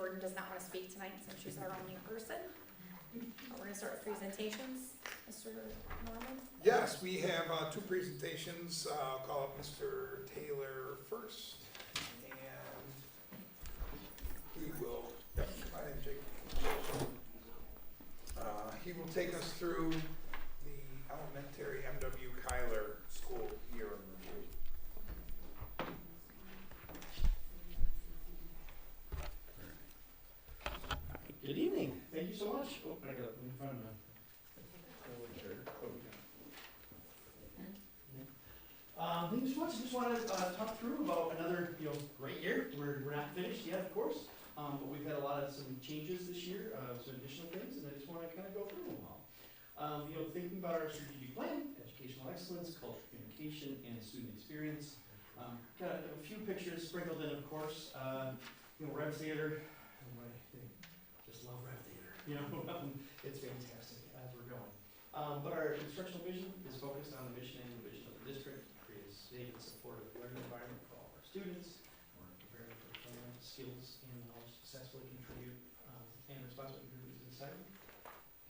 Jordan does not want to speak tonight since she's our only person. We're gonna start with presentations. Mr. Norman? Yes, we have two presentations. I'll call up Mr. Taylor first, and he will, yep, go ahead, Jake. He will take us through the elementary M.W. Kyler school year in review. Good evening. Thank you so much. Oh, I got in front of me. Thank you so much. I just want to talk through about another, great year. We're not finished yet, of course, but we've had some changes this year, some additional things, and I just want to kind of go through them all. Thinking about our strategic plan, educational excellence, cultural communication, and student experience. Got a few pictures sprinkled in, of course. Rev Theater. Just love Rev Theater. It's fantastic as we're going. But our instructional vision is focused on the mission and vision of the district, to create a safe and supportive learning environment for all of our students. We're preparing for plan, skills, and knowledge to successfully contribute and responsibly contribute to society.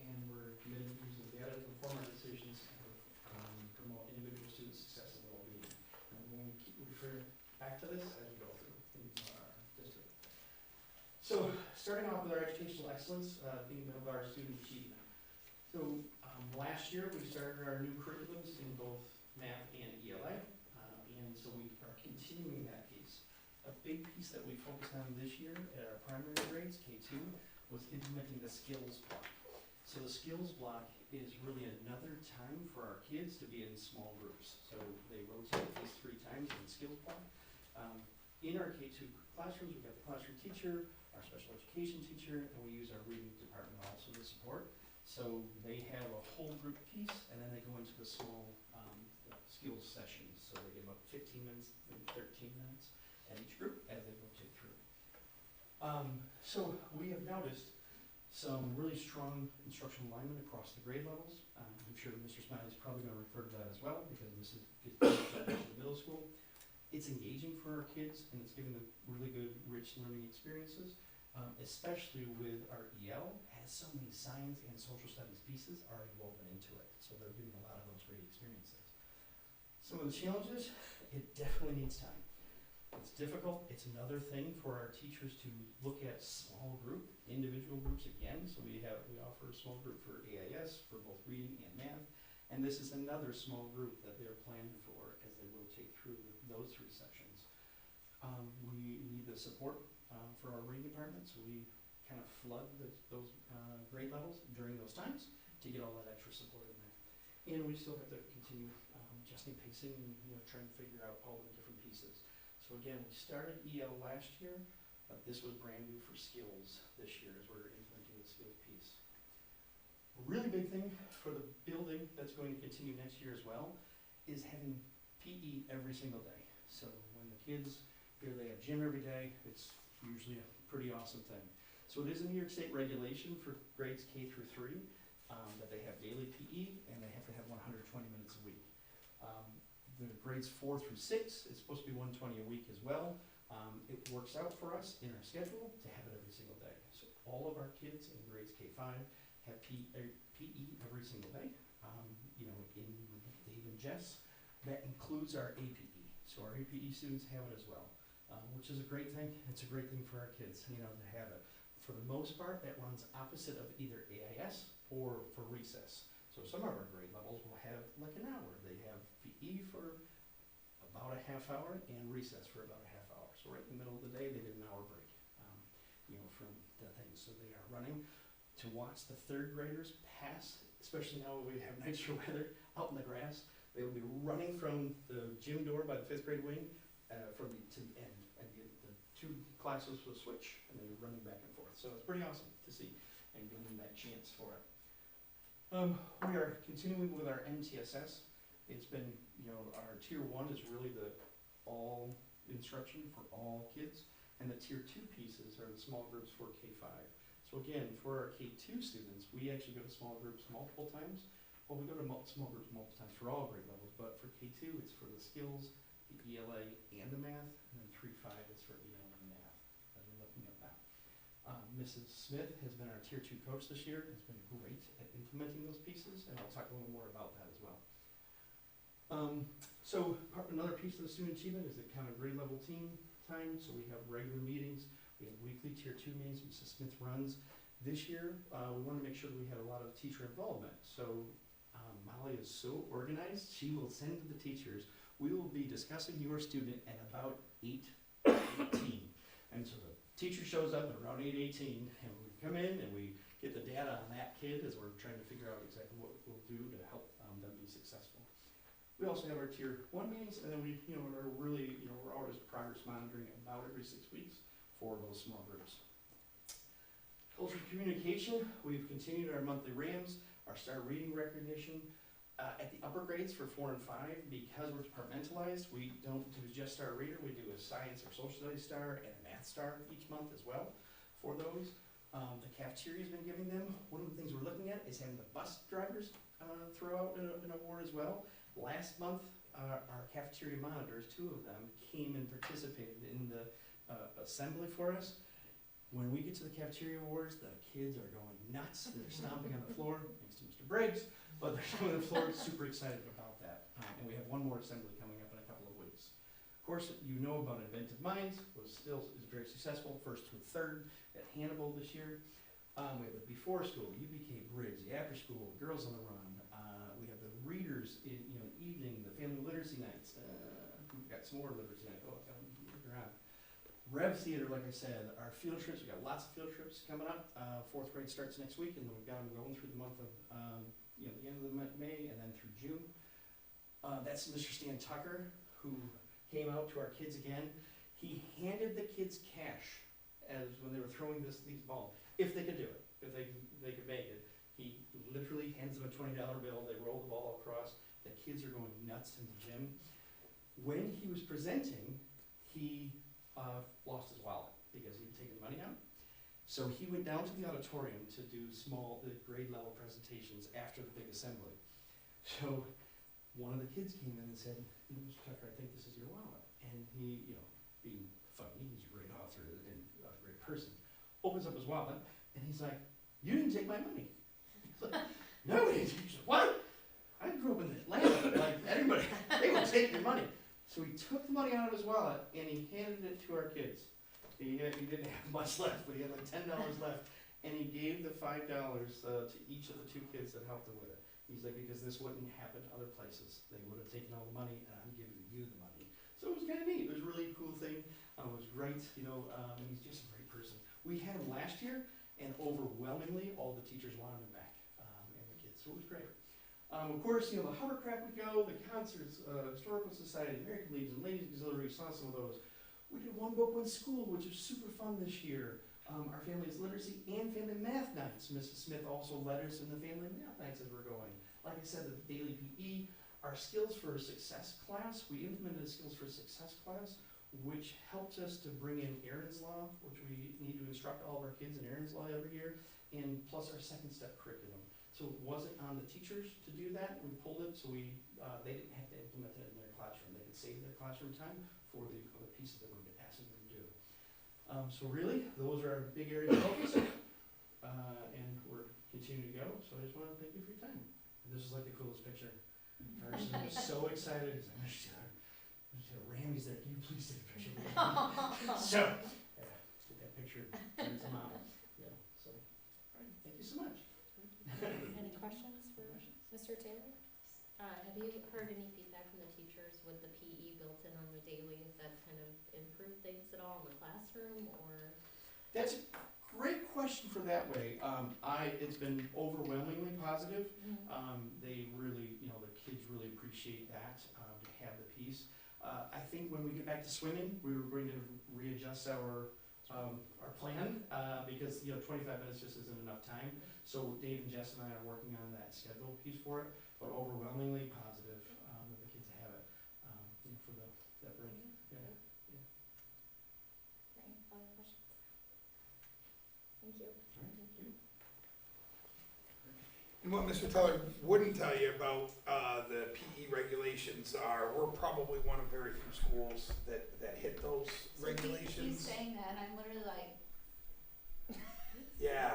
And we're committed to using data to inform our decisions and promote individual student success and well-being. And we'll keep referring back to this as we go through in our district. So, starting off with our educational excellence, thinking of our student achievement. So, last year we started our new curriculums in both math and ELA, and so we are continuing that piece. A big piece that we focused on this year at our primary grades, K2, was implementing the skills block. So the skills block is really another time for our kids to be in small groups. So they rotate at least 3 times in the skills block. In our K2 classrooms, we've got the classroom teacher, our special education teacher, and we use our reading department also to support. So they have a whole group piece, and then they go into the small skills sessions. So they get about 15 minutes, maybe 13 minutes at each group as they rotate through. So we have noticed some really strong instructional alignment across the grade levels. I'm sure Mr. Smiley's probably going to refer to that as well, because this is the middle school. It's engaging for our kids, and it's giving them really good, rich learning experiences, especially with our EL, has so many science and social studies pieces already woven into it. So they're getting a lot of those great experiences. Some of the challenges, it definitely needs time. It's difficult. It's another thing for our teachers to look at small group, individual groups again. So we offer a small group for AIS, for both reading and math. And this is another small group that they're planning for as they rotate through those 3 sessions. We need the support for our reading department, so we kind of flood those grade levels during those times to get all that extra support in there. And we still have to continue adjusting pacing and trying to figure out all the different pieces. So again, we started EL last year, but this was brand new for skills this year as we're implementing the skills piece. A really big thing for the building that's going to continue next year as well is having PE every single day. So when the kids here, they have gym every day. It's usually a pretty awesome thing. So it is a New York State regulation for grades K through 3 that they have daily PE and they have to have 120 minutes a week. The grades 4 through 6 is supposed to be 120 a week as well. It works out for us in our schedule to have it every single day. So all of our kids in grades K5 have PE every single day. In Dave and Jess, that includes our APE. So our APE students have it as well, which is a great thing. It's a great thing for our kids, to have it. For the most part, that runs opposite of either AIS or for recess. So some of our grade levels will have like an hour. They have PE for about a half hour and recess for about a half hour. So right in the middle of the day, they get an hour break, from the things. So they are running to watch the 3rd graders pass, especially now we have nicer weather, out in the grass. They will be running from the gym door by the 5th grade wing to the end. And the 2 classes will switch, and they're running back and forth. So it's pretty awesome to see and giving them that chance for it. We are continuing with our MTSS. It's been, our tier 1 is really the all instruction for all kids, and the tier 2 pieces are the small groups for K5. So again, for our K2 students, we actually go to small groups multiple times. Well, we go to small groups multiple times for all grade levels, but for K2, it's for the skills, the ELA, and the math, and then 3-5 is for EL and math, as we're looking at that. Mrs. Smith has been our Tier 2 coach this year, has been great at implementing those pieces, and I'll talk a little more about that as well. Another piece of the student achievement is the kind of grade level team time, so we have regular meetings, we have weekly Tier 2 meetings Mrs. Smith runs. This year, we want to make sure that we had a lot of teacher involvement, so Molly is so organized, she will send to the teachers, we will be discussing your student at about 8:18. And so the teacher shows up at around 8:18, and we come in and we get the data on that kid as we're trying to figure out exactly what we'll do to help them be successful. We also have our Tier 1 meetings, and then we, are really, we're always progress monitoring about every 6 weeks for those small groups. Culture of communication, we've continued our monthly RAMs, our star reading recognition. At the upper grades for 4 and 5, because we're departmentalized, we don't do just star reader, we do a science or social studies star and a math star each month as well for those. The cafeteria's been giving them. One of the things we're looking at is having the bus drivers throw out an award as well. Last month, our cafeteria monitors, 2 of them, came and participated in the assembly for us. When we get to the cafeteria awards, the kids are going nuts. They're stomping on the floor, thanks to Mr. Briggs, but they're going on the floor, super excited about that. And we have one more assembly coming up in a couple of weeks. Of course, you know about Inventive Minds, is very successful, 1st through 3rd at Hannibal this year. We have the before school, UBK Bridge, the after school, Girls on the Run. We have the readers in evening, the family literacy nights. We've got some more literacy nights. Oh, I got them around. Rev Theater, like I said, our field trips, we've got lots of field trips coming up. 4th grade starts next week, and we've got them going through the month of, the end of the May and then through June. That's Mr. Stan Tucker, who came out to our kids again. He handed the kids cash as when they were throwing these balls, if they could do it, if they could make it. He literally hands them a $20 bill, they roll the ball across, the kids are going nuts in the gym. When he was presenting, he lost his wallet because he'd taken money out. So he went down to the auditorium to do the grade level presentations after the big assembly. So one of the kids came in and said, Mr. Tucker, I think this is your wallet. And he, being funny, he's a great author and a great person, opens up his wallet and he's like, you didn't take my money. He's like, no, he didn't. What? I grew up in Atlanta, like everybody, they would take your money. So he took the money out of his wallet and he handed it to our kids. He didn't have much left, but he had like $10 left, and he gave the $5 to each of the 2 kids that helped him with it. He's like, because this wouldn't happen other places. They would have taken all the money, and I'm giving you the money. So it was kind of neat. It was a really cool thing. It was great, and he's just a great person. We had him last year, and overwhelmingly, all the teachers wanted him back, and the kids, so it was great. Of course, the hovercraft would go, the concerts, Historical Society, American Legion, Ladies Auxiliary, saw some of those. We did One Book, One School, which was super fun this year. Our family's literacy and family math nights. Mrs. Smith also led us in the family math nights as we're going. Like I said, the daily PE, our Skills for Success class, we implemented a Skills for Success class, which helped us to bring in Aaron's Law, which we need to instruct all of our kids in Aaron's Law every year, and plus our 2nd step curriculum. So it wasn't on the teachers to do that. We pulled it so they didn't have to implement it in their classroom. They could save their classroom time for the other pieces that we're asking them to do. So really, those are our big areas of focus, and we're continuing to go. So I just want to thank you for your time. And this is like the coolest picture. Carson was so excited. He's like, Mr. Ramey's there. Can you please take a picture of me? So, yeah, get that picture. Send it to Mom. Yeah. So, all right. Thank you so much. Any questions for Mr. Taylor? Have you heard any feedback from the teachers with the PE built in on the daily, if that's kind of improved things at all in the classroom, or? That's a great question for that way. It's been overwhelmingly positive. They really, the kids really appreciate that, to have the piece. I think when we get back to swimming, we were going to readjust our plan, because 25 minutes just isn't enough time. So Dave and Jess and I are working on that schedule piece for it, but overwhelmingly positive that the kids have it for that break. Yeah. Great, other questions? Thank you. All right. Thank you. And what Mr. Teller wouldn't tell you about the PE regulations are, we're probably one of very few schools that hit those regulations. He's saying that, and I'm literally like, Yeah.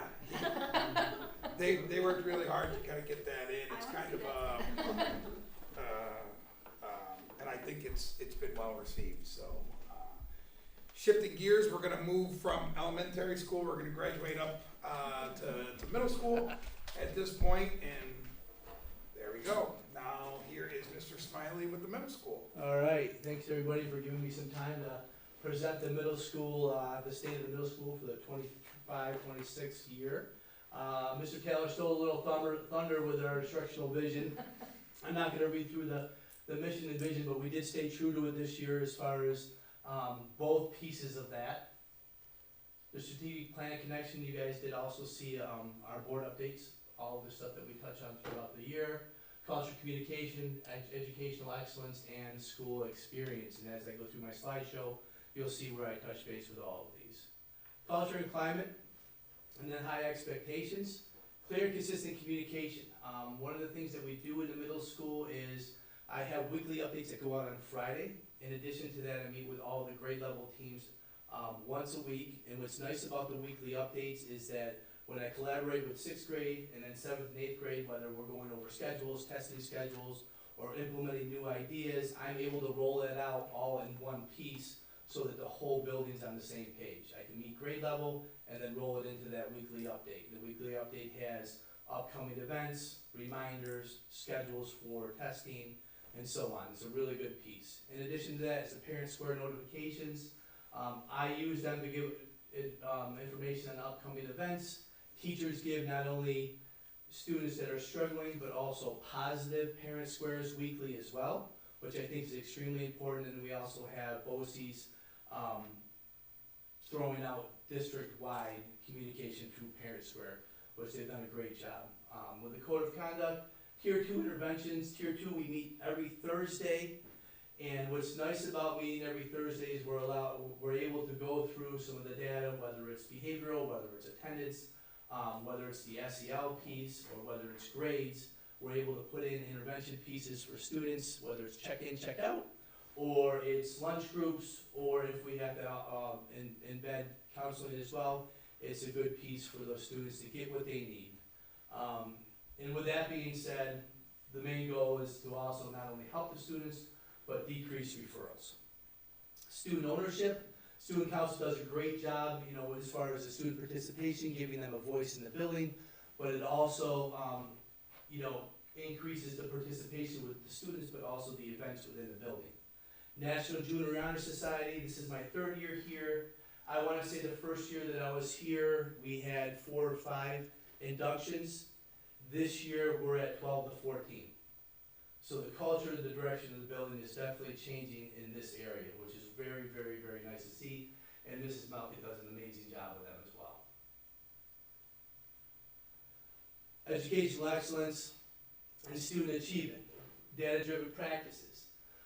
They worked really hard to kind of get that in. It's kind of and I think it's been well received, so. Shifting gears, we're gonna move from elementary school, we're gonna graduate up to middle school at this point, and there we go. Now, here is Mr. Smiley with the middle school. All right, thanks everybody for giving me some time to present the middle school, the state of the middle school for the 25-26 year. Mr. Taylor stole a little thunder with our instructional vision. I'm not gonna read through the mission and vision, but we did stay true to it this year as far as both pieces of that. The strategic plan connection, you guys did also see our board updates, all of the stuff that we touch on throughout the year. Culture, communication, educational excellence, and school experience. And as I go through my slideshow, you'll see where I touch base with all of these. Culture and climate, and then high expectations. Clear and consistent communication. One of the things that we do in the middle school is I have weekly updates that go out on Friday. In addition to that, I meet with all the grade level teams once a week. And what's nice about the weekly updates is that when I collaborate with 6th grade and then 7th and 8th grade, whether we're going over schedules, testing schedules, or implementing new ideas, I'm able to roll that out all in one piece so that the whole building's on the same page. I can meet grade level and then roll it into that weekly update. The weekly update has upcoming events, reminders, schedules for testing, and so on. It's a really good piece. In addition to that, it's the parent square notifications. I use them to give information on upcoming events. Teachers give not only students that are struggling, but also positive parent squares weekly as well, which I think is extremely important. And we also have BOCES throwing out district-wide communication through parent square, which they've done a great job. With the code of conduct, Tier 2 interventions, Tier 2 we meet every Thursday. And what's nice about meeting every Thursday is we're able to go through some of the data, whether it's behavioral, whether it's attendance, whether it's the SEL piece, or whether it's grades. We're able to put in intervention pieces for students, whether it's check-in, check-out, or it's lunch groups, or if we have to embed counseling as well, it's a good piece for those students to get what they need. And with that being said, the main goal is to also not only help the students, but decrease referrals. Student ownership, student council does a great job, as far as the student participation, giving them a voice in the building, but it also, increases the participation with the students, but also the events within the building. National Junior Honor Society, this is my 3rd year here. I want to say the first year that I was here, we had 4 or 5 inductions. This year, we're at 12 to 14. So the culture and the direction of the building is definitely changing in this area, which is very, very, very nice to see. And Mrs. Malky does an amazing job with them as well. Educational excellence and student achievement, data-driven practices.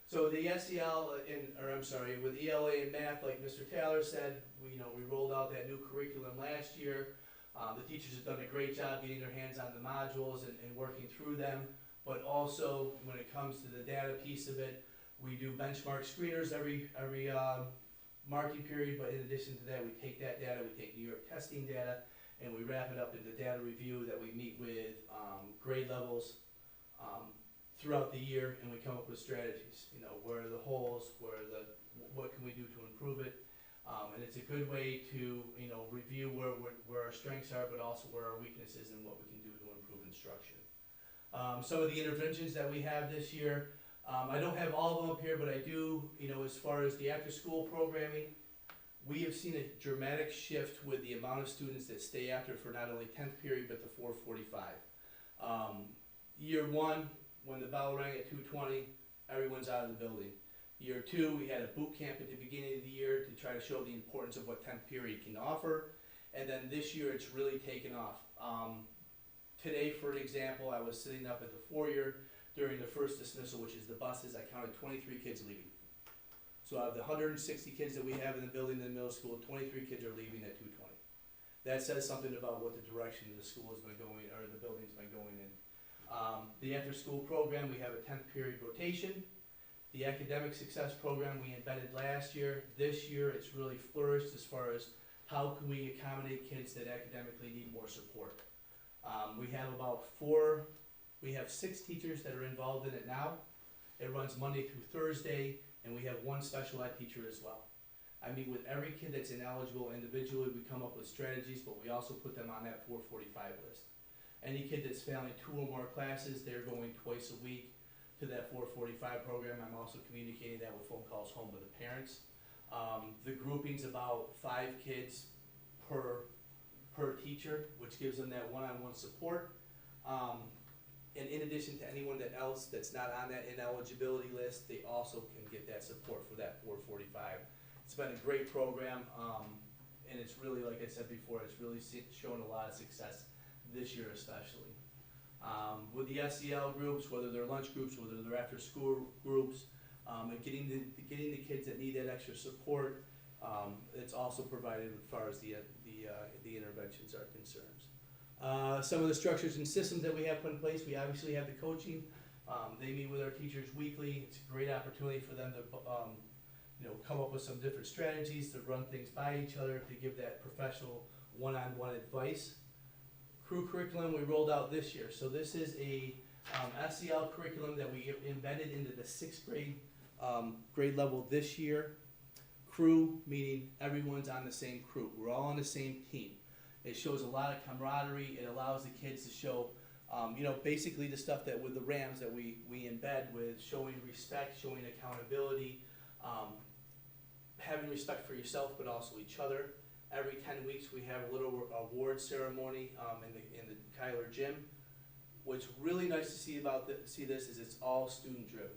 So the SEL, with ELA and math, like Mr. Taylor said, we rolled out that new curriculum last year. The teachers have done a great job getting their hands on the modules and working through them. But also, when it comes to the data piece of it, we do benchmark screeners every marking period. But in addition to that, we take that data, we take New York testing data, and we wrap it up into data review that we meet with grade levels throughout the year, and we come up with strategies. Where are the holes? What can we do to improve it? And it's a good way to review where our strengths are, but also where our weaknesses and what we can do to improve instruction. Some of the interventions that we have this year, I don't have all of them up here, but I do, as far as the after-school programming, we have seen a dramatic shift with the amount of students that stay after for not only 10th period, but the 4:45. Year 1, when the bell rang at 2:20, everyone's out of the building. Year 2, we had a boot camp at the beginning of the year to try to show the importance of what 10th period can offer. And then this year, it's really taken off. Today, for an example, I was sitting up at the foyer during the first dismissal, which is the buses. I counted 23 kids leaving. So out of the 160 kids that we have in the building in the middle school, 23 kids are leaving at 2:20. That says something about what the direction of the school has been going, or the building's been going in. The after-school program, we have a 10th period rotation. The academic success program we embedded last year. This year, it's really flourished as far as how can we accommodate kids that academically need more support. We have 6 teachers that are involved in it now. It runs Monday through Thursday, and we have 1 special ed teacher as well. I meet with every kid that's ineligible individually. We come up with strategies, but we also put them on that 445 list. Any kid that's failing 2 or more classes, they're going twice a week to that 445 program. I'm also communicating that with phone calls home with the parents. The grouping's about 5 kids per teacher, which gives them that one-on-one support. And in addition to anyone else that's not on that ineligibility list, they also can get that support for that 445. It's been a great program, and it's really, like I said before, it's really shown a lot of success this year especially. With the SEL groups, whether they're lunch groups, whether they're after-school groups, and getting the kids that need that extra support, it's also provided as far as the interventions are concerned. Some of the structures and systems that we have put in place, we obviously have the coaching. They meet with our teachers weekly. It's a great opportunity for them to come up with some different strategies, to run things by each other, to give that professional one-on-one advice. Crew curriculum we rolled out this year. So this is a SEL curriculum that we embedded into the 6th grade level this year. Crew, meaning everyone's on the same crew. We're all on the same team. It shows a lot of camaraderie. It allows the kids to show, basically the stuff that with the Rams that we embed with showing respect, showing accountability, having respect for yourself, but also each other. Every 10 weeks we have a little award ceremony in the Kyler gym. What's really nice to see this is it's all student driven.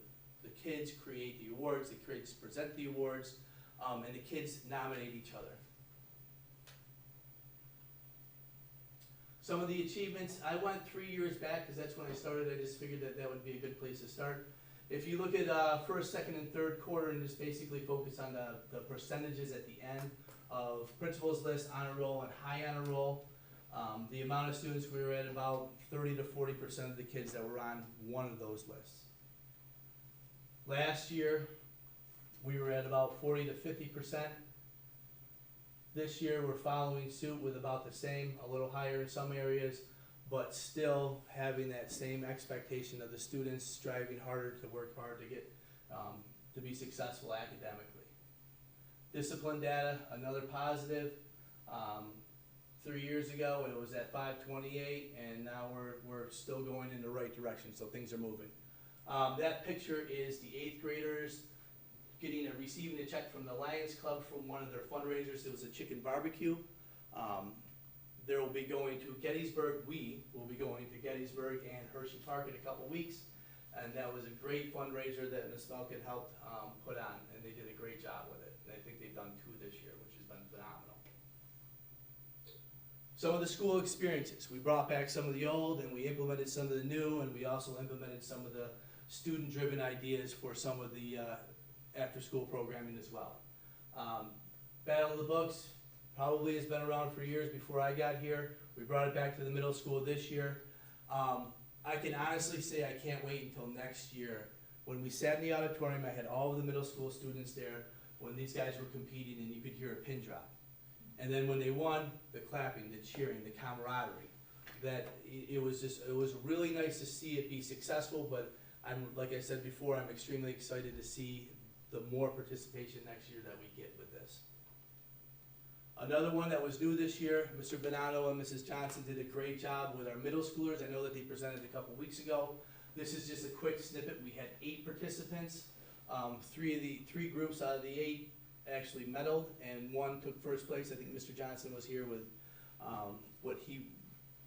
The kids create the awards, the kids present the awards, and the kids nominate each other. Some of the achievements, I went 3 years back because that's when I started. I just figured that would be a good place to start. If you look at first, second, and third quarter and just basically focus on the percentages at the end of principals list, honor roll, and high honor roll, the amount of students, we were at about 30 to 40% of the kids that were on one of those lists. Last year, we were at about 40 to 50%. This year, we're following suit with about the same, a little higher in some areas, but still having that same expectation of the students striving harder to work hard to get to be successful academically. Discipline data, another positive. 3 years ago, it was at 528, and now we're still going in the right direction, so things are moving. That picture is the 8th graders receiving a check from the Lions Club from one of their fundraisers. It was a chicken barbecue. There will be going to Gettysburg. We will be going to Gettysburg and Hershey Park in a couple weeks, and that was a great fundraiser that Ms. Malkin helped put on, and they did a great job with it. And I think they've done 2 this year, which has been phenomenal. Some of the school experiences. We brought back some of the old, and we implemented some of the new, and we also implemented some of the student-driven ideas for some of the after-school programming as well. Battle of the Books probably has been around for years before I got here. We brought it back to the middle school this year. I can honestly say I can't wait until next year. When we sat in the auditorium, I had all of the middle school students there when these guys were competing, and you could hear a pin drop. And then when they won, the clapping, the cheering, the camaraderie. It was really nice to see it be successful, but like I said before, I'm extremely excited to see the more participation next year that we get with this. Another one that was new this year, Mr. Bonanno and Mrs. Johnson did a great job with our middle schoolers. I know that they presented a couple weeks ago. This is just a quick snippet. We had 8 participants. 3 groups out of the 8 actually medaled, and 1 took first place. I think Mr. Johnson was here with what he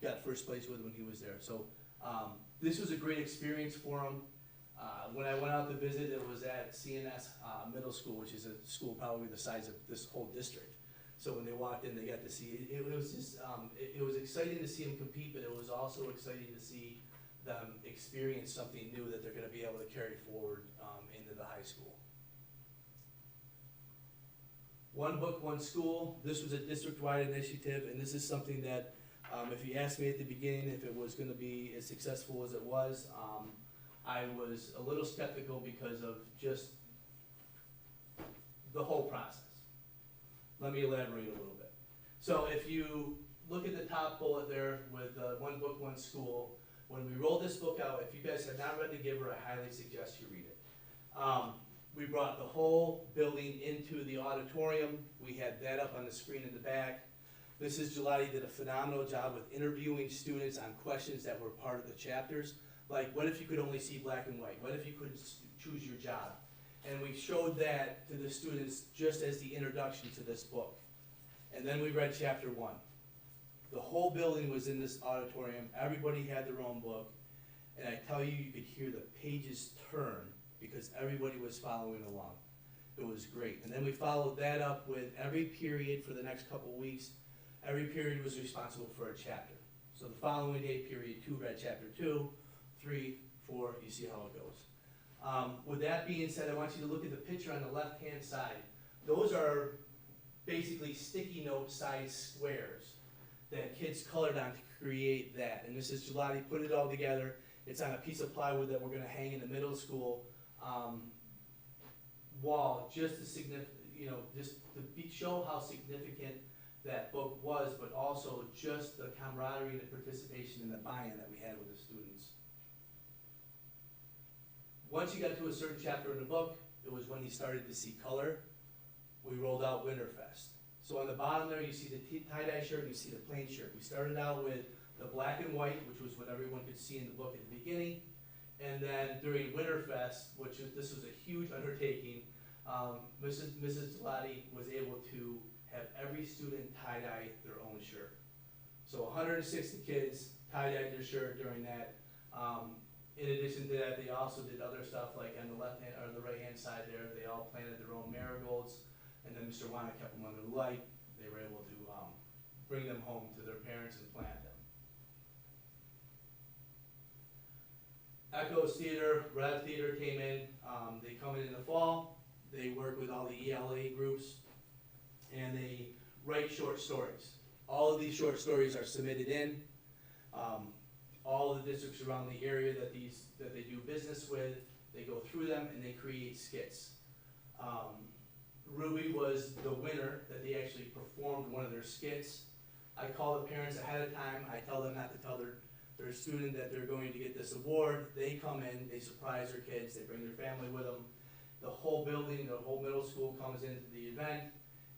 got first place with when he was there. So this was a great experience for him. When I went out to visit, it was at CNS Middle School, which is a school probably the size of this whole district. So when they walked in, they got to see it. It was just, it was exciting to see them compete, but it was also exciting to see them experience something new that they're going to be able to carry forward into the high school. One Book, One School. This was a district-wide initiative, and this is something that, if you asked me at the beginning if it was going to be as successful as it was, I was a little skeptical because of just the whole process. Let me elaborate a little bit. So if you look at the top bullet there with one book, one school, when we rolled this book out, if you guys have not read The Giver, I highly suggest you read it. We brought the whole building into the auditorium. We had that up on the screen in the back. Mrs. Gelati did a phenomenal job with interviewing students on questions that were part of the chapters. Like, what if you could only see black and white? What if you couldn't choose your job? And we showed that to the students just as the introduction to this book. And then we read chapter 1. The whole building was in this auditorium. Everybody had their own book. And I tell you, you could hear the pages turn because everybody was following along. It was great. And then we followed that up with every period for the next couple of weeks. Every period was responsible for a chapter. So the following day, period 2 read chapter 2, 3, 4, you see how it goes. With that being said, I want you to look at the picture on the left-hand side. Those are basically sticky note size squares that kids colored on to create that. And Mrs. Gelati put it all together. It's on a piece of plywood that we're gonna hang in the middle school wall, just to show how significant that book was, but also just the camaraderie and the participation and the buy-in that we had with the students. Once you got to a certain chapter in the book, it was when he started to see color. We rolled out Winterfest. So on the bottom there, you see the tie-dye shirt and you see the plain shirt. We started out with the black and white, which was what everyone could see in the book at the beginning. And then during Winterfest, this was a huge undertaking, Mrs. Gelati was able to have every student tie-dye their own shirt. So 160 kids tie-dyed their shirt during that. In addition to that, they also did other stuff like on the left hand or the right hand side there, they all planted their own marigolds, and then Mr. Wana kept them under the light. They were able to bring them home to their parents and plant them. Echoes Theater, Rev Theater came in. They come in the fall. They work with all the ELA groups, and they write short stories. All of these short stories are submitted in. All of the districts around the area that they do business with, they go through them and they create skits. Ruby was the winner that they actually performed one of their skits. I call the parents ahead of time. I tell them not to tell their student that they're going to get this award. They come in, they surprise their kids, they bring their family with them. The whole building, the whole middle school comes into the event,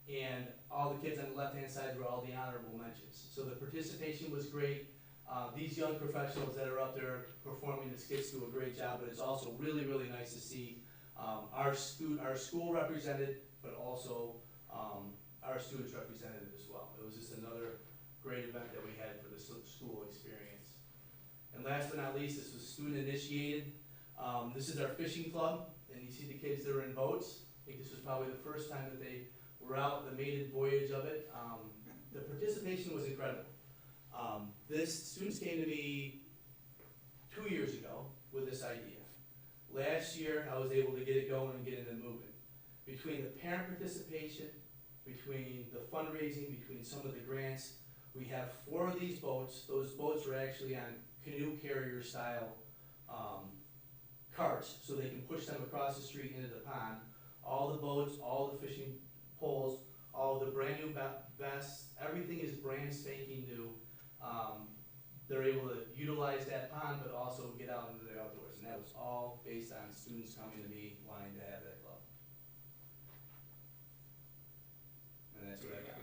and all the kids on the left-hand side were all the honorable mentions. So the participation was great. These young professionals that are up there performing the skits do a great job, but it's also really, really nice to see our school represented, but also our students represented as well. It was just another great event that we had for the school experience. And last but not least, this was student initiated. This is our fishing club, and you see the kids that are in boats. I think this was probably the first time that they were out, the maiden voyage of it. The participation was incredible. Students came to me 2 years ago with this idea. Last year, I was able to get it going and get it moving. Between the parent participation, between the fundraising, between some of the grants, we have 4 of these boats. Those boats are actually on canoe carrier style carts, so they can push them across the street into the pond. All the boats, all the fishing poles, all the brand new vests, everything is brand spanking new. They're able to utilize that pond, but also get out into the outdoors. And that was all based on students coming to me wanting to have that club. And that's what I got.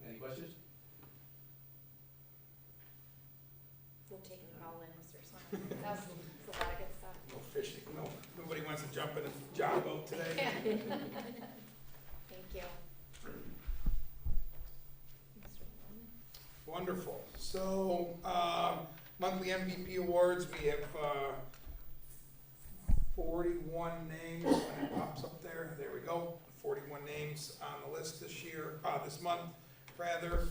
Any questions? We're taking it all in, Mr. Swan. That's a lot of good stuff. No fishing, nobody wants to jump in a job boat today. Thank you. Mr. Norman? Wonderful. So, monthly MVP awards, we have 41 names, and it pops up there. There we go. 41 names on the list this month, rather.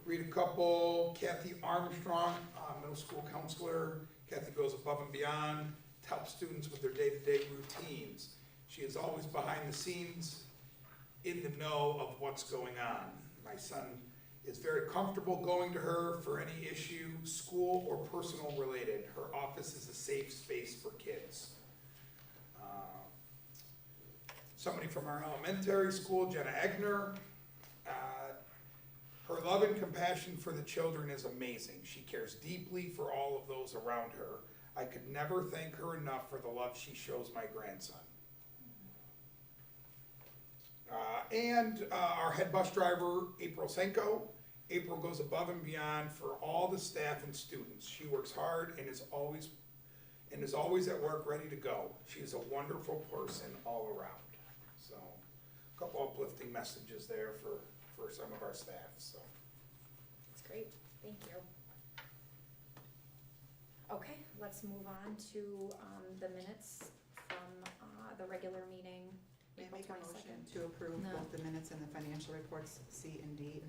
Read a couple. Kathy Armstrong, middle school counselor. Kathy goes above and beyond to help students with their day-to-day routines. She is always behind the scenes, in the know of what's going on. My son is very comfortable going to her for any issue, school or personal related. Her office is a safe space for kids. somebody from our elementary school, Jenna Egner. Her love and compassion for the children is amazing. She cares deeply for all of those around her. I could never thank her enough for the love she shows my grandson. And our head bus driver, April Senko. April goes above and beyond for all the staff and students. She works hard and is always at work ready to go. She is a wonderful person all around. So, a couple uplifting messages there for some of our staff, so. That's great, thank you. Okay, let's move on to, the minutes from, the regular meeting, May I April make a motion 22nd. to approve No. both the minutes and the financial reports, C and D,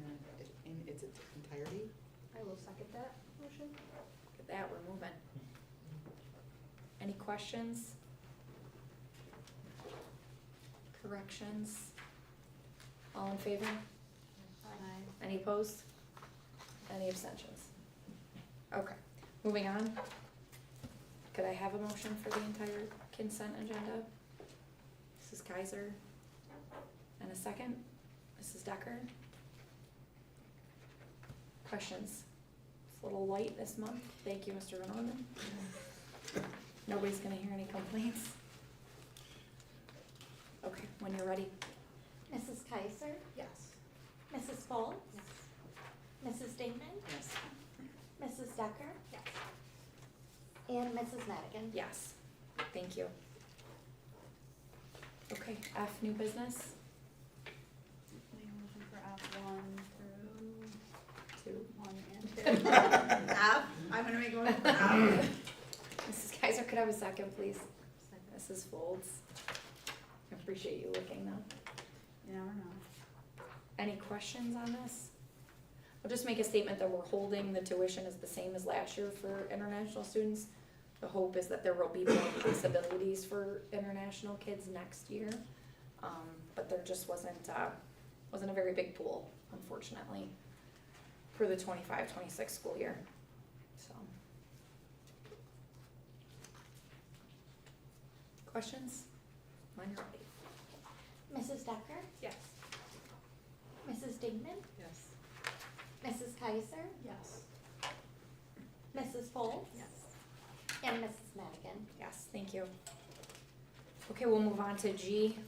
in its entirety? I will second that motion. Look at that, we're moving. Any questions? Corrections? All in favor? Any opposed? Any abstentions? Okay, moving on. Could I have a motion for the entire consent agenda? Mrs. Kaiser? And a second? Mrs. Decker? Questions? It's a little light this month. Thank you, Mr. Van Orman. Nobody's gonna hear any complaints? Okay, when you're ready. Mrs. Kaiser? Yes. Mrs. Foltz? Yes. Mrs. Dingman? Yes. Mrs. Decker? Yes. And Mrs. Madigan? Yes, thank you. Okay, F, new business, Make a motion for F1 through 2. 1 and 2. F, I'm gonna make a motion for F. Mrs. Kaiser, could I have a second, please? Second. Mrs. Folds. I appreciate you looking though. You never know. Any questions on this? I'll just make a statement that we're holding the tuition as the same as last year for international students. The hope is that there will be more possibilities for international kids next year. But there just wasn't a very big pool, unfortunately, for the 25-26 school year, so. Questions? When you're ready. Mrs. Decker? Yes. Mrs. Dingman? Yes. Mrs. Kaiser? Yes. Mrs. Foltz? Yes. And Mrs. Madigan? Yes, thank you. Okay, we'll move on to G.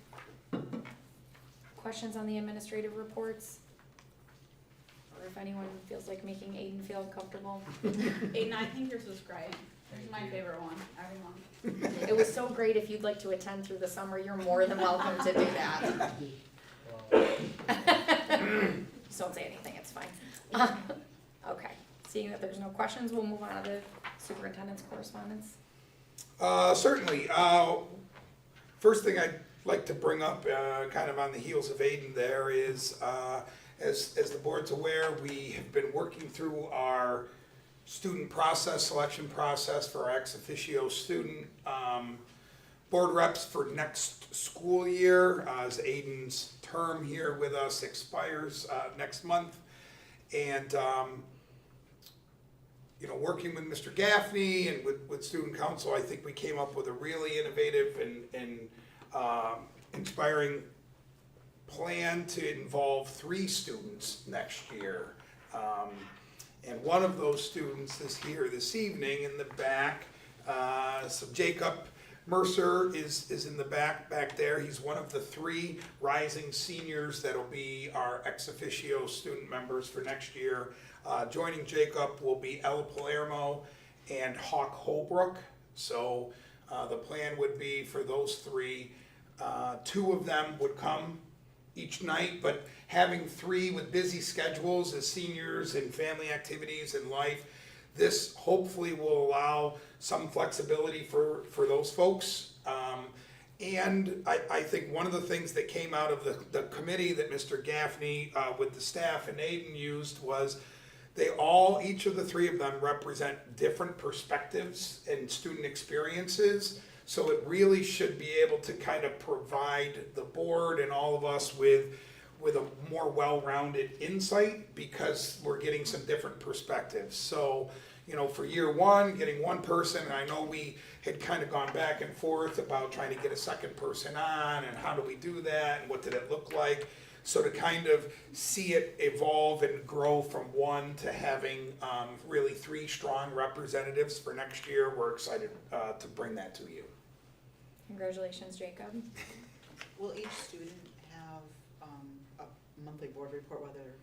Questions on the administrative reports? Or if anyone feels like making Aiden feel comfortable. Aiden, I think yours was great. This is my favorite one, every month. It was so great, if you'd like to attend through the summer, you're more than welcome to do that. Just don't say anything, it's fine. Okay, seeing that there's no questions, we'll move on to the superintendent's correspondence. Certainly. First thing I'd like to bring up, kind of on the heels of Aiden there, is as the board's aware, we have been working through our student process, selection process for our ex officio student board reps for next school year, as Aiden's term here with us expires next month. And working with Mr. Gaffney and with student council, I think we came up with a really innovative and inspiring plan to involve 3 students next year. And one of those students is here this evening in the back. So Jacob Mercer is in the back there. He's one of the 3 rising seniors that'll be our ex officio student members for next year. Joining Jacob will be Ella Palermo and Hawk Holbrook. So the plan would be for those 3, 2 of them would come each night, but having 3 with busy schedules as seniors and family activities in life, this hopefully will allow some flexibility for those folks. And I think one of the things that came out of the committee that Mr. Gaffney with the staff and Aiden used was each of the 3 of them represent different perspectives and student experiences. So it really should be able to kind of provide the board and all of us with a more well-rounded insight, because we're getting some different perspectives. So, you know, for year one, getting one person, and I know we had kind of gone back and forth about trying to get a second person on, and how do we do that, and what did it look like? So to kind of see it evolve and grow from one to having really 3 strong representatives for next year, we're excited to bring that to you. Congratulations, Jacob. Will each student have a monthly board report, whether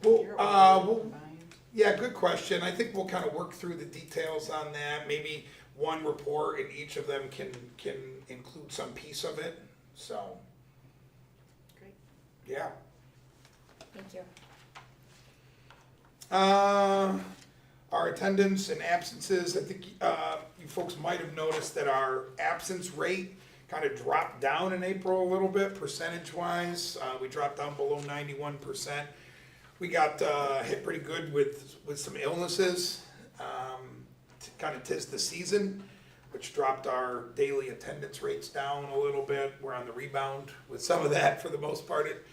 Well, they're not here or we'll- combined? Yeah, good question. I think we'll kind of work through the details on that. Maybe one report and each of them can include some piece of it, so, Great. yeah. Thank you. Our attendance and absences, I think you folks might have noticed that our absence rate kind of dropped down in April a little bit, percentage-wise. We dropped down below 91%. We got hit pretty good with some illnesses. Kind of 'tis the season, which dropped our daily attendance rates down a little bit. We're on the rebound with some of that for the most part.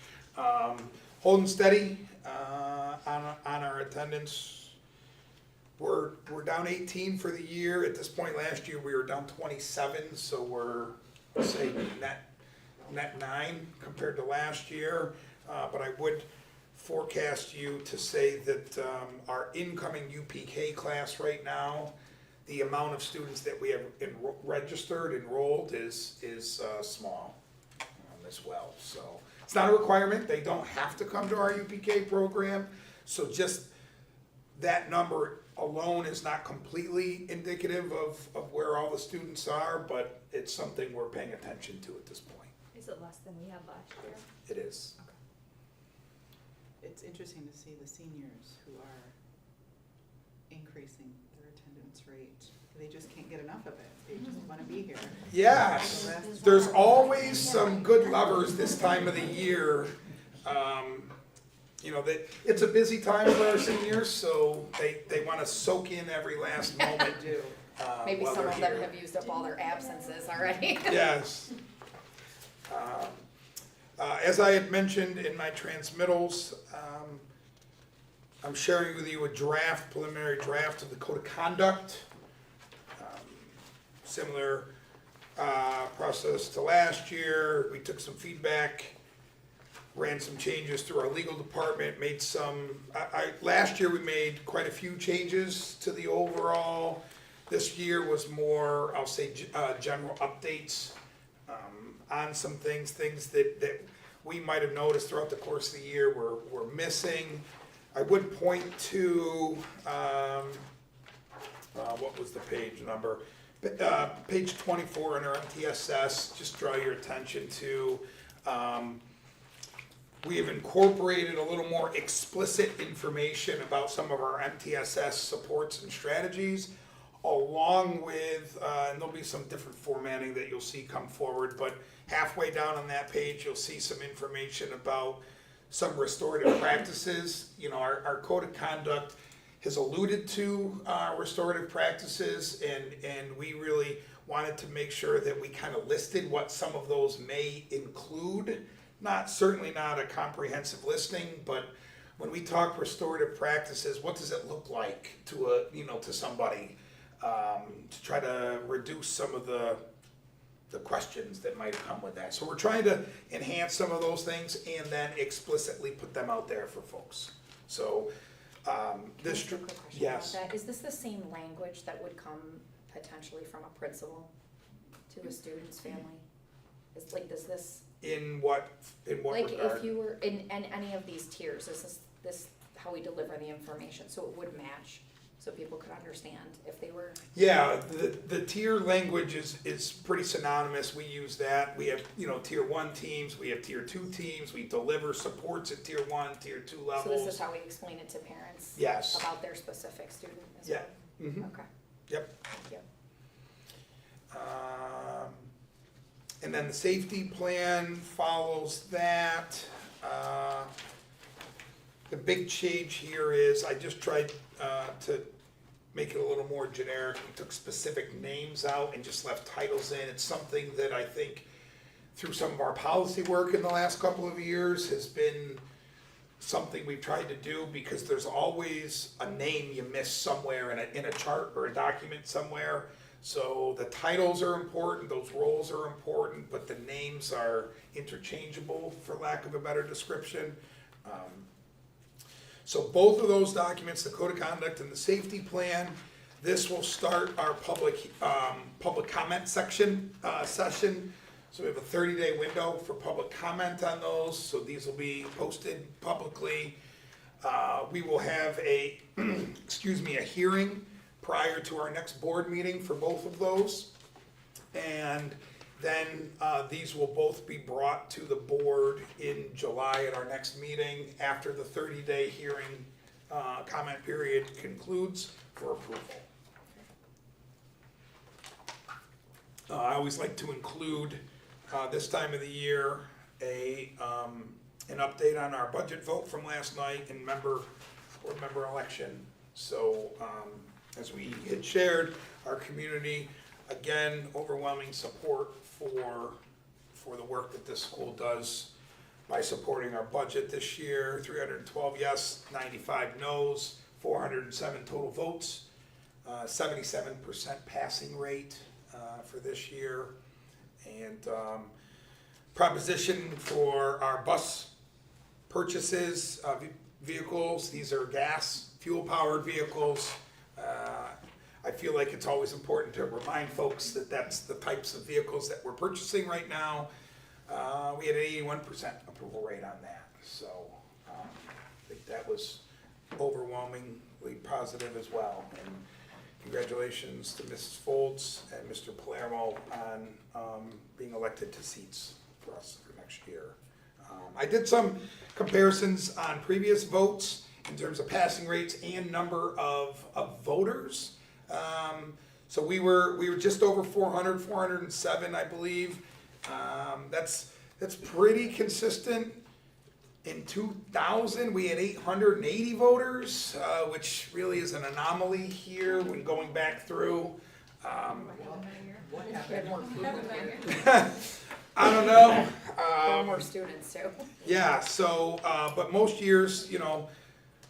Holding steady on our attendance. We're down 18 for the year. At this point last year, we were down 27, so we're, let's say, net 9 compared to last year. But I would forecast you to say that our incoming UPK class right now, the amount of students that we have enrolled is small as well. So it's not a requirement. They don't have to come to our UPK program. So just that number alone is not completely indicative of where all the students are, but it's something we're paying attention to at this point. Is it less than we had last year? It is. It's interesting to see the seniors who are increasing their attendance rate. They just can't get enough of it. They just want to be here. Yes, there's always some good lovers this time of the year. You know, it's a busy time for our seniors, so they want to soak in every last moment. Do. Maybe while some they're of them here. have used up all their absences already. Yes. As I had mentioned in my transmittals, I'm sharing with you a preliminary draft of the code of conduct. Similar process to last year. We took some feedback, ran some changes through our legal department, made some, last year we made quite a few changes to the overall. This year was more, I'll say, general updates on some things that we might have noticed throughout the course of the year were missing. I would point to, what was the page number? Page 24 in our MTSS, just draw your attention to, we have incorporated a little more explicit information about some of our MTSS supports and strategies, along with, and there'll be some different formatting that you'll see come forward, but halfway down on that page, you'll see some information about some restorative practices. You know, our code of conduct has alluded to restorative practices, and we really wanted to make sure that we kind of listed what some of those may include. Certainly not a comprehensive listing, but when we talk restorative practices, what does it look like to somebody to try to reduce some of the questions that might come with that. So we're trying to enhance some of those things and then explicitly put them out there for folks. So this, Just a quick question yes. about that. Is this the same language that would come potentially from a principal to a student's family? Is like, does this, In what like regard? if you were in any of these tiers, is this how we deliver the information, so it would match, so people could understand if they were? Yeah, the tier language is pretty synonymous. We use that. We have, tier 1 teams, we have tier 2 teams, we deliver supports at tier 1, tier 2 levels. So this is how we explain it to parents? Yes. About their specific student as Yeah. well? Mhm. Okay. Yep. Thank you. And then the safety plan follows that. The big change here is I just tried to make it a little more generic. We took specific names out and just left titles in. It's something that I think through some of our policy work in the last couple of years has been something we've tried to do because there's always a name you miss somewhere in a chart or a document somewhere. So the titles are important, those roles are important, but the names are interchangeable, for lack of a better description. So both of those documents, the code of conduct and the safety plan, this will start our public comment session. So we have a 30-day window for public comment on those, so these will be posted publicly. We will have a, a hearing prior to our next board meeting for both of those. And then these will both be brought to the board in July at our next meeting after the 30-day hearing comment period concludes for approval. I always like to include this time of the year an update on our budget vote from last night and board member election. So as we had shared, our community, again, overwhelming support for the work that this school does by supporting our budget this year. 312 yes, 95 no's, 407 total votes, 77% passing rate for this year. And proposition for our bus purchases, vehicles, these are gas, fuel-powered vehicles. I feel like it's always important to remind folks that that's the types of vehicles that we're purchasing right now. We had an 81% approval rate on that, so I think that was overwhelmingly positive as well. And congratulations to Mrs. Foltz and Mr. Palermo on being elected to seats for us for next year. I did some comparisons on previous votes in terms of passing rates and number of voters. So we were just over 400, 407, I believe. That's pretty consistent. In 2000, we had 880 voters, which really is an anomaly here when going back through. What happened? I don't know. More students too. Yeah, so, but most years,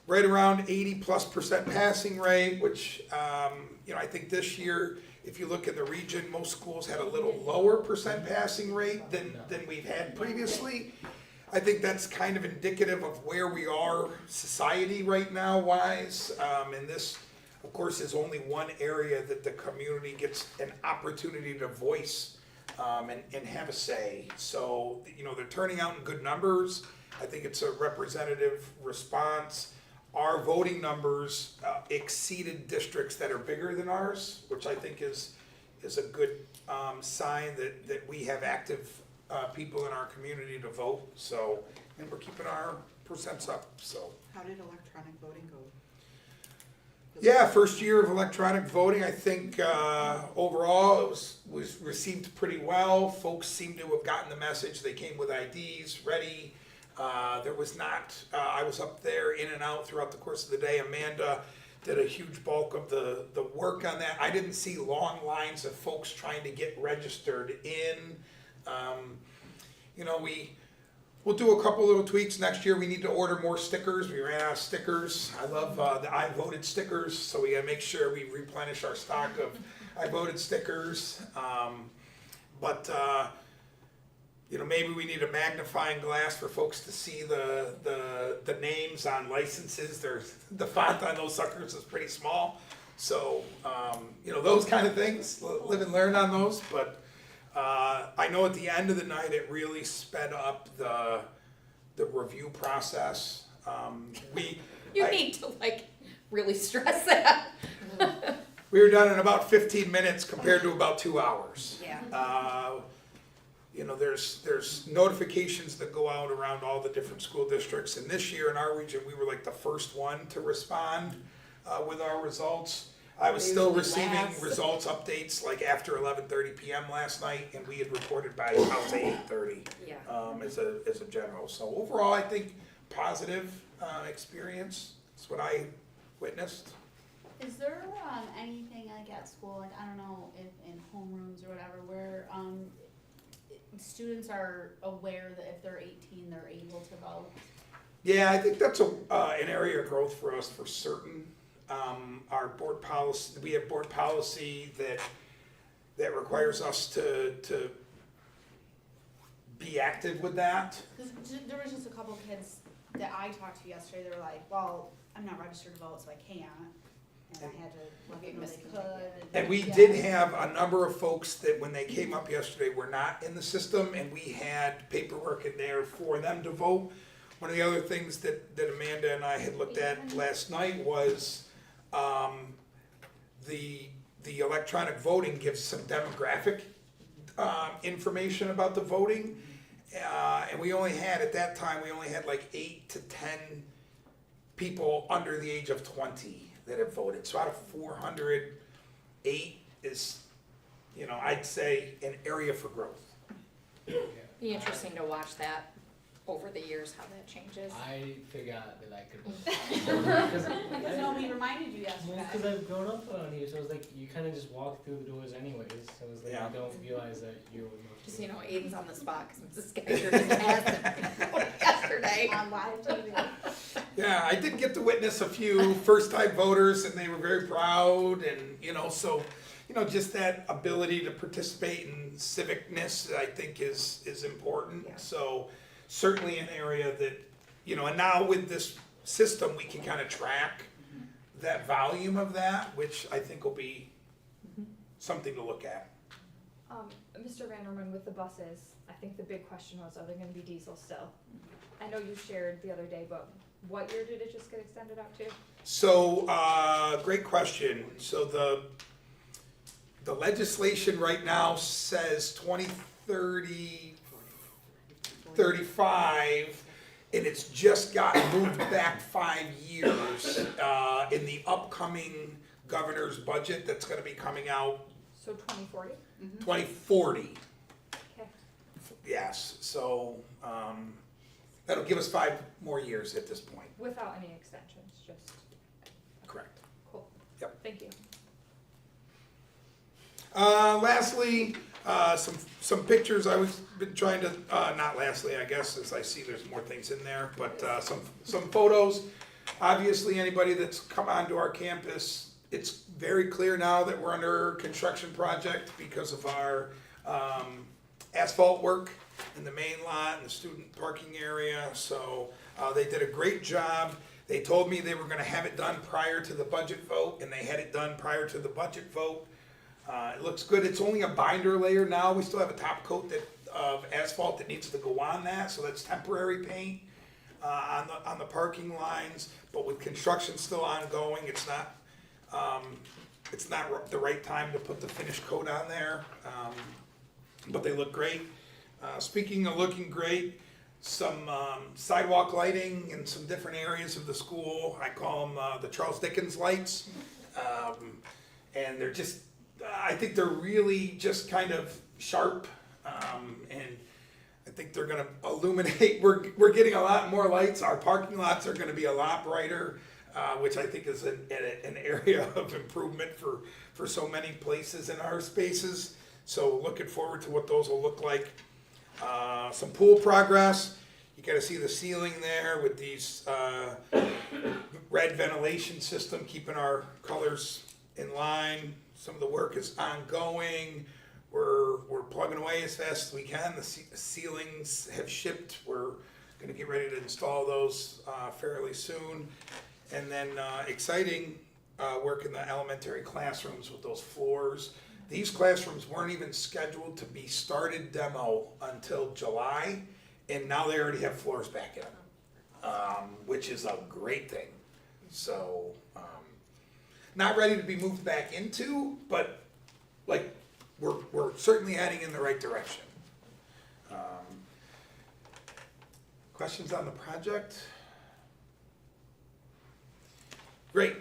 right around 80+% passing rate, which, I think this year, if you look at the region, most schools had a little lower percent passing rate than we've had previously. I think that's kind of indicative of where we are society right now wise. And this, of course, is only one area that the community gets an opportunity to voice and have a say. So, they're turning out in good numbers. I think it's a representative response. Our voting numbers exceeded districts that are bigger than ours, which I think is a good sign that we have active people in our community to vote. So, and we're keeping our percents up. So, How did electronic voting go? yeah, first year of electronic voting, I think overall it was received pretty well. Folks seem to have gotten the message. They came with IDs ready. There was not, I was up there in and out throughout the course of the day. Amanda did a huge bulk of the work on that. I didn't see long lines of folks trying to get registered in. We'll do a couple little tweaks next year. We need to order more stickers. We ran out of stickers. I love the I voted stickers, so we gotta make sure we replenish our stock of I voted stickers. Maybe we need a magnifying glass for folks to see the names on licenses. The font on those suckers is pretty small. So, those kind of things, live and learn on those. But I know at the end of the night, it really sped up the review process. You need to really stress that. We were done in about 15 minutes compared to about 2 hours. Yeah. There's notifications that go out around all the different school districts, and this year in our region, we were like the first one to respond with our results. I was still receiving results updates like after 11:30 p.m. last night, and we had reported by about 8:30 Yeah. as a general. So overall, I think positive experience. That's what I witnessed. Is there anything like at school, I don't know, if in homerooms or whatever, where students are aware that if they're 18, they're able to vote? Yeah, I think that's an area of growth for us for certain. Our board policy, we have board policy that requires us to be active with that. Cause there was just a couple kids that I talked to yesterday, they were like, well, I'm not registered to vote, so I can't. And I had to let them know they could. And we yeah. did have a number of folks that when they came up yesterday were not in the system, and we had paperwork in there for them to vote. One of the other things that Amanda and I had looked at last night was the electronic voting gives some demographic information about the voting. And we only had, at that time, we only had like 8 to 10 people under the age of 20 that have voted. So out of 400, 8 is, I'd say an area for growth. Be interesting to watch that over the years, how that changes. I forgot that I could vote. Because nobody reminded you yesterday. Because I've grown up around here, so it's like you kind of just walk through the doors anyways. So it's like Yeah. you don't realize that you're. Just, Aiden's on the spot, because Mrs. Geiger just asked him yesterday. On live TV. Yeah, I did get to witness a few first-time voters, and they were very proud, and, so, just that ability to participate in civicness, I think is important. Yeah. So certainly an area that, and now with this system, we can kind of track that volume of that, which I think will be something to look at. Mr. Vanderman, with the buses, I think the big question was, are they gonna be diesel still? I know you shared the other day, but what year did it just get extended out to? So, great question. So the legislation right now says 2030, 35, and it's just gotten moved back 5 years in the upcoming governor's budget that's gonna be coming out So 2040? 2040. Okay. Yes, so that'll give us 5 more years at this point. Without any extensions, just, Correct. cool. Yep. Thank you. Lastly, some pictures I was been trying to, not lastly, I guess, as I see there's more things in there, but some photos. Obviously, anybody that's come onto our campus, it's very clear now that we're under construction project because of our asphalt work in the main lot and the student parking area. So they did a great job. They told me they were gonna have it done prior to the budget vote, and they had it done prior to the budget vote. It looks good. It's only a binder layer now. We still have a top coat of asphalt that needs to go on that, so that's temporary paint on the parking lines. But with construction still ongoing, it's not the right time to put the finish coat on there. But they look great. Speaking of looking great, some sidewalk lighting in some different areas of the school. I call them the Charles Dickens lights, and they're just. I think they're really just kind of sharp, and I think they're going to illuminate. We're getting a lot more lights. Our parking lots are going to be a lot brighter, which I think is an area of improvement for so many places in our spaces. So looking forward to what those will look like. Some pool progress. You got to see the ceiling there with these red ventilation system, keeping our colors in line. Some of the work is ongoing. We're plugging away as fast as we can. The ceilings have shipped. We're going to get ready to install those fairly soon. And then exciting work in the elementary classrooms with those floors. These classrooms weren't even scheduled to be started demo until July, and now they already have floors back in them, which is a great thing. So, not ready to be moved back into, but like we're certainly heading in the right direction. Questions on the project? Great.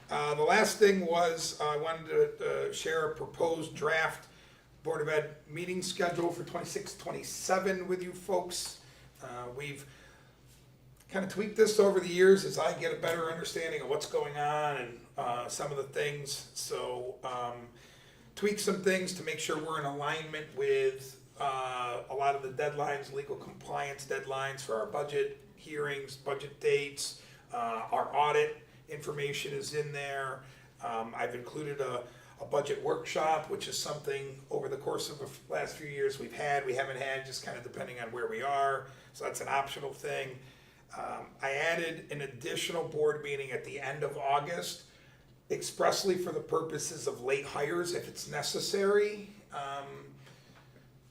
The last thing was I wanted to share a proposed draft Board of Ed meeting schedule for 26-27 with you folks. We've kind of tweaked this over the years as I get a better understanding of what's going on and some of the things. So tweak some things to make sure we're in alignment with a lot of the deadlines, legal compliance deadlines for our budget hearings, budget dates, our audit information is in there. I've included a budget workshop, which is something over the course of the last few years we haven't had, just kind of depending on where we are. So that's an optional thing. I added an additional board meeting at the end of August, expressly for the purposes of late hires if it's necessary.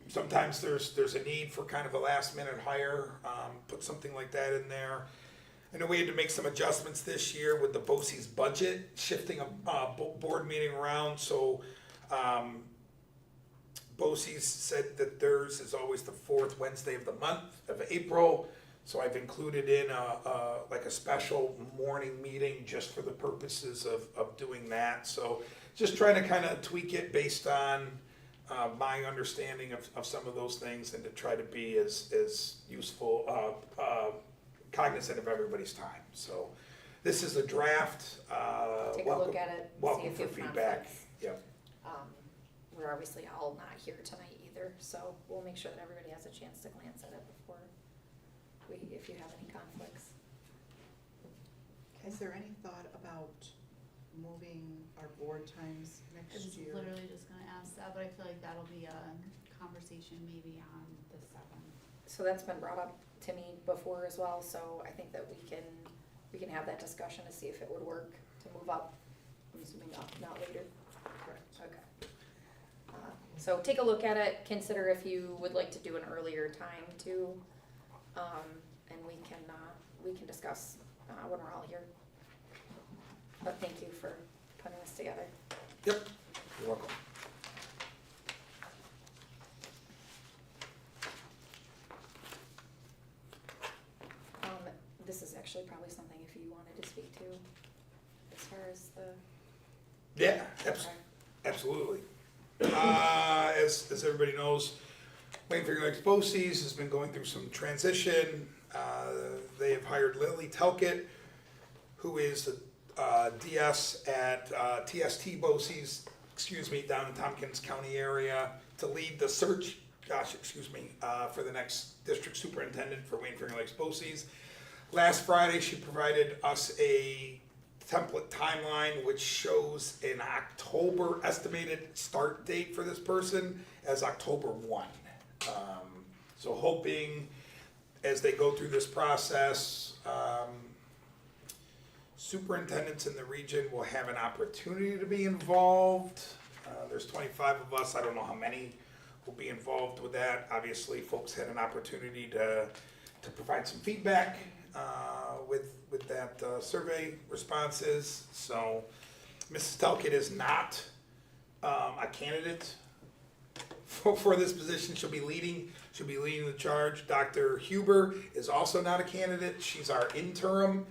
Sometimes there's a need for kind of a last minute hire, put something like that in there. I know we had to make some adjustments this year with the BOCES budget, shifting a board meeting around, so BOCES said that theirs is always the fourth Wednesday of the month of April, so I've included in a special morning meeting just for the purposes of doing that. So just trying to kind of tweak it based on my understanding of some of those things, and to try to be as useful, cognizant of everybody's time. So this is a draft. Take a look at it, see Welcome if for you have feedback. conflicts. Yep. We're obviously all not here tonight either, so we'll make sure that everybody has a chance to glance at it before if you have any conflicts. Is there any thought about moving our board times I next was year? literally just gonna ask that, but I feel like that'll be a conversation maybe on the 7th. So that's been brought up to me before as well, so I think that we can have that discussion to see if it would work to move up. I'm assuming not later. Correct. Okay. So take a look at it, consider if you would like to do an earlier time too, and we can discuss when we're all here. But thank you for putting this together. Yep, you're welcome. This is actually probably something if you wanted to speak to, as far as the. Yeah, Okay. absolutely. As everybody knows, Wayne Finger Lakes BOCES has been going through some transition. They have hired Lily Telkett, who is the DS at TST BOCES, down in Tompkins County area, to lead the search, for the next district superintendent for Wayne Finger Lakes BOCES. Last Friday, she provided us a template timeline which shows an October estimated start date for this person as October 1. So hoping as they go through this process, superintendents in the region will have an opportunity to be involved. There's 25 of us, I don't know how many will be involved with that. Obviously, folks had an opportunity to provide some feedback with that survey responses. So Mrs. Telkett is not a candidate for this position. She'll be leading the charge. Dr. Huber is also not a candidate. She's our interim.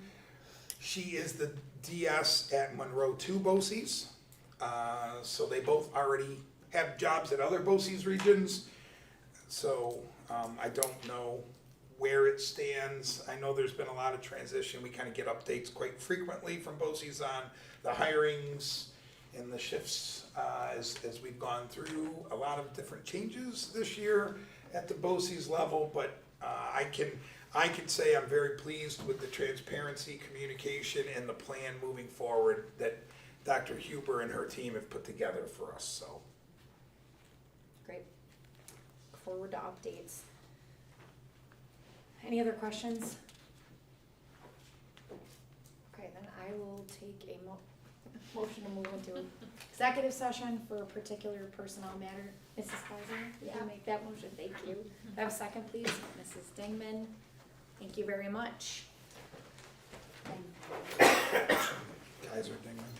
She is the DS at Monroe 2 BOCES. So they both already have jobs at other BOCES regions. So I don't know where it stands. I know there's been a lot of transition. We kind of get updates quite frequently from BOCES on the hirings and the shifts as we've gone through a lot of different changes this year at the BOCES level. But I can say I'm very pleased with the transparency, communication, and the plan moving forward that Dr. Huber and her team have put together for us. So Great. Look forward to updates. Any other questions? Okay, then I will take a motion to move into executive session for a particular personnel matter. Mrs. Kaiser, did you make that motion? Thank you. Do I have a second, please? Mrs. Dingman, thank you very much. Kaiser Dingman.